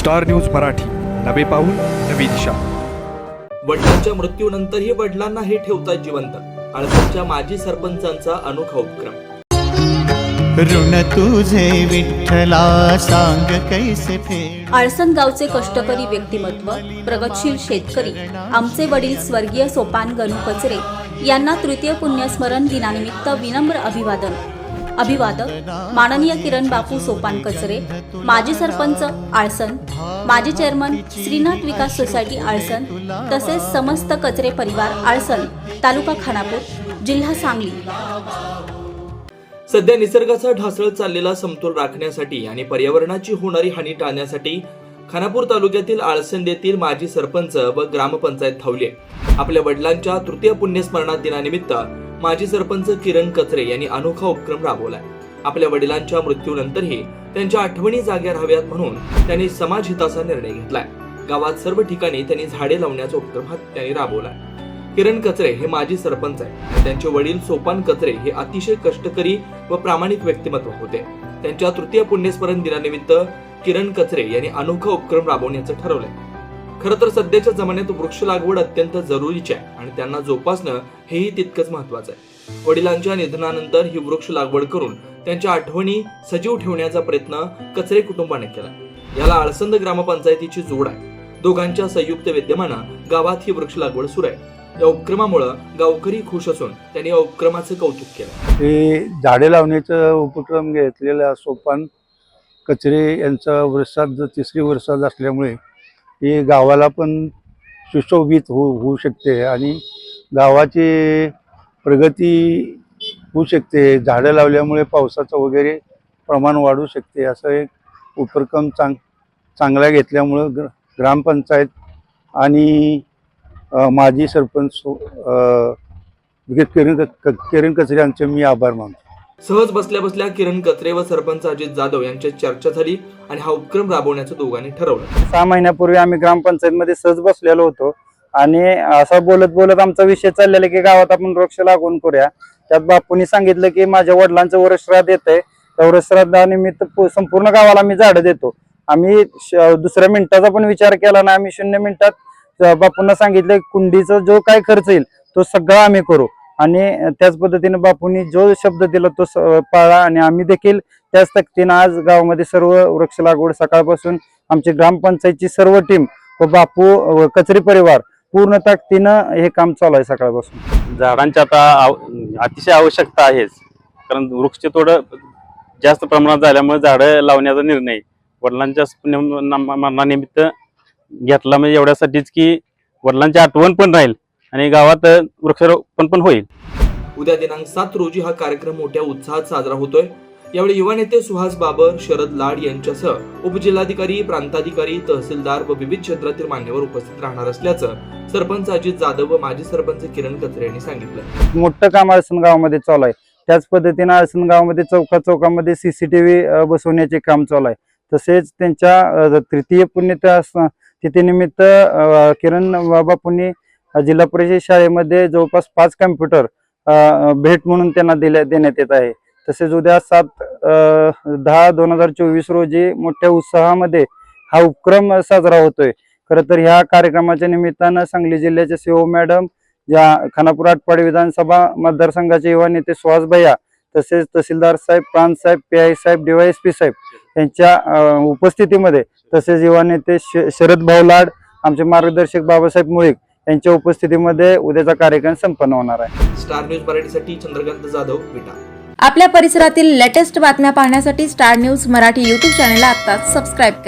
Star news Marathi, नवे पाऊल नवी दिशा। वडिलांच्या मृत्यूनंतरही वडिलांना हे ठेवतात जिवंत, आळसनच्या माजी सरपंचांचा अनोखा उपक्रम। ऋण तुझे विठ्ठला सांग कैसे फेड। आळसन गावचे कष्टकरी व्यक्तिमत्व, प्रगतशील शेतकरी आमचे वडील स्वर्गीय सोपान गणू कचरे यांना तृतीय पुण्यस्मरण दिनानिमित्त विनम्र अभिवादन। अभिवादक माननीय किरण बापू सोपान कचरे, माजी सरपंच आळसन, माजी चेअरमन श्रीनाथ विकास सोसायटी आळसन, तसेच समस्त कचरे परिवार आळसन, तालुका खानापूर, जिल्हा सांगली। सध्या निसर्गाचा ढासळत चाललेला समतोल राखण्यासाठी आणि पर्यावरणाची होणारी हानी टाळण्यासाठी खानापूर तालुक्यातील आळसंद येथील माजी सरपंच व ग्रामपंचायत धावली। आपल्या वडिलांच्या तृतीय पुण्यस्मरणात दिनानिमित्त माजी सरपंच किरण कचरे यांनी अनोखा उपक्रम राबवलाय। आपल्या वडिलांच्या मृत्यूनंतरही त्यांच्या आठवणी जाग्या राहाव्यात म्हणून त्यांनी समाज हिताचा निर्णय घेतलाय। गावात सर्व ठिकाणी त्यांनी झाडे लावण्याचा उपक्रम त्यांनी राबवलाय। किरण कचरे हे माजी सरपंच आहेत। त्यांचे वडील सोपान कचरे हे अतिशय कष्टकरी व प्रामाणिक व्यक्तिमत्व होते। त्यांच्या तृतीय पुण्यस्मरण दिनानिमित्त किरण कचरे यांनी अनोखा उपक्रम राबवण्याचं ठरवलंय। खरं तर सध्याच्या जमान्यात वृक्ष लागवड अत्यंत जरुरीची आहे आणि त्यांना जोपासणं हेही तितकंच महत्वाचं आहे। वडिलांच्या निधनानंतर ही वृक्ष लागवड करून त्यांच्या आठवणी सजीव ठेवण्याचा प्रयत्न कचरे कुटुंबाने केला। याला आळसंद ग्रामपंचायतीची जोड आहे। दोघांच्या संयुक्त विद्यमानं गावात ही वृक्ष लागवड सुरू आहे। या उपक्रमामुळे गावकरी खुश असून त्यांनी या उपक्रमाचं कौतुक केलं। हे झाडे लावण्याचा उपक्रम घेतलेला सोपान कचरे यांचा वर्षात तिसरी वर्षात असल्यामुळे हे गावाला पण सुशोभित होऊ शकते आणि गावाची प्रगती होऊ शकते। झाडं लावल्यामुळे पावसाचं वगैरे प्रमाण वाढू शकते। असं एक उपक्रम चांगला घेतल्यामुळं ग्रामपंचायत आणि माजी सरपंच किरण कचरे यांचे मी आभार मानतो। सहज बसल्या बसल्या किरण कचरे व सरपंच अजित जाधव यांच्यात चर्चा झाली आणि हा उपक्रम राबवण्याचं दोघांनी ठरवलं। 6 महिन्यापूर्वी आम्ही ग्रामपंचायत मध्ये सहज बसलेलो होतो आणि असं बोलत बोलत आमचा विषय चाललेला की गावात आपण वृक्ष लागवड करूया। त्यात बापूंनी सांगितलं की माझ्या वडिलांचं वर्षश्राद्ध येतंय, त्या वर्षश्राद्धानिमित्त संपूर्ण गावाला मी झाडं देतो। आम्ही दुसऱ्या मिनिटाचा पण विचार केला ना, आम्ही 0 मिनिटात बापूंना सांगितलं कुंडीचा जो काय खर्च येईल तो सगळा आम्ही करू आणि त्याच पद्धतीने बापूंनी जो शब्द दिला तो पाळला आणि आम्ही देखील त्याच ताकदीने आज गावामध्ये सर्व वृक्ष लागवड सकाळपासून आमची ग्रामपंचायतची सर्व टीम व बापू कचरे परिवार पूर्ण ताकदीनं हे काम चालू आहे सकाळपासून। झाडांची आता अतिशय आवश्यकता आहेच, कारण वृक्ष थोडं जास्त प्रमाणात झाल्यामुळे झाडं लावण्याचा निर्णय वडिलांच्या पुण्यस्मरणानिमित्त घेतला। म्हणजे एवढ्यासाठीच की वडिलांची आठवण पण राहील आणि गावात वृक्षारोपण पण होईल। उद्या दिनांक 7 रोजी हा कार्यक्रम मोठ्या उत्साहात साजरा होतोय। यावेळी युवा नेते सुहास बाबर, शरद लाड यांच्यासह उपजिल्हाधिकारी, प्रांताधिकारी, तहसीलदार व विविध क्षेत्रातील मान्यवर उपस्थित राहणार असल्याचं सरपंच अजित जाधव व माजी सरपंच किरण कचरे यांनी सांगितलं। मोठं काम आळसन गावामध्ये चालू आहे। त्याच पद्धतीने आळसन गावामध्ये चौकामध्ये CCTV बसवण्याचे काम चालू आहे। तसेच त्यांच्या तृतीय पुण्यतिथीनिमित्त किरण बापूंनी जिल्हा परिषद शाळेमध्ये जवळपास 5 कम्प्युटर भेट म्हणून त्यांना देण्यात येत आहे। तसेच उद्या 7/10/2024 रोजी मोठ्या उत्साहामध्ये हा उपक्रम साजरा होतोय। खरं तर ह्या कार्यक्रमाच्या निमित्तानं सांगली जिल्ह्याच्या CO मॅडम, या खानापूर आटपाडी विधानसभा मतदारसंघाचे युवा नेते सुहास भैया, तसेच तहसीलदार साहेब, प्रांत साहेब, PI साहेब, DYSP साहेब यांच्या उपस्थितीमध्ये, तसेच युवा नेते शरद भाऊ लाड, आमचे मार्गदर्शक बाबासाहेब मुळीक यांच्या उपस्थितीमध्ये उद्याचा कार्यक्रम संपन्न होणार आहे। स्टार न्यूज मराठीसाठी चंद्रकांत जाधव, विटा। आपल्या परिसरातील लेटेस्ट बातम्या पाहण्यासाठी स्टार न्यूज मराठी YouTube चॅनलला आत्ताच सबस्क्राईब करा।